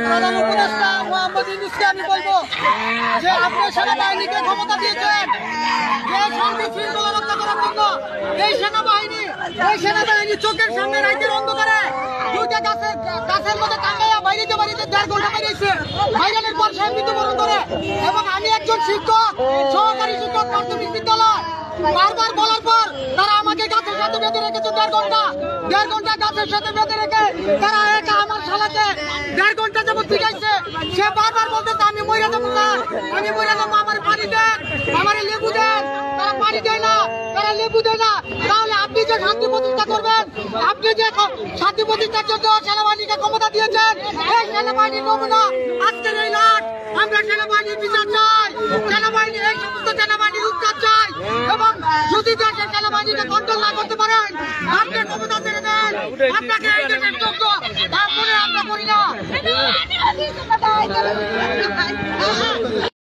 প্রধান উপদেষ্টা মোহাম্মদ ইউনূসকে আমি বলবো যে আপনি সেনাবাহিনীকে ক্ষমতা দিয়েছেন যে শান্তি শৃঙ্খলা রক্ষা করার জন্য। এই সেনাবাহিনী চোখের সামনে রাতের অন্ধকারে দুইটা গাছের মধ্যে টাঙ্গাইয়া বাড়িতে 1.5 ঘন্টা বেরিয়েছে। বাইরের পর সে মৃত্যুবরণ করে। এবং আমি একজন শিক্ষক, সহকারী শিক্ষক প্রাথমিক বিদ্যালয়, বারবার বলার পর তারা আমাকে গাছের সাথে বেঁধে রেখেছে 1.5 ঘন্টা গাছের সাথে বেঁধে রেখে তারা একা আমার শালাকে 1.5 ঘন্টা যাবত পিটাইছে। সে বারবার বলতেছে আমি মরে যাবো না, আমি মরে যাবো, আমার পানি দেন, আমার লেবু দেন। তারা পানি দেয় না, তারা লেবু দেয় না। তাহলে আপনি যে শান্তি প্রতিষ্ঠা করবেন, আপনি যে শান্তি প্রতিষ্ঠার জন্য সেনাবাহিনীকে ক্ষমতা দিয়েছেন, এই সেনাবাহিনীর নমুনা আজকের এই লাট। আমরা সেনাবাহিনীর বিচার চাই, সেনাবাহিনী এই সমস্ত সেনাবাহিনীর উদ্ধার চাই। এবং যদি দেশের সেনাবাহিনীকে কন্ট্রোল না করতে পারেন, আপনি ক্ষমতা ছেড়ে দেন, আপনাকে এই দেশের যোগ্য, তারপরে আমরা করি না।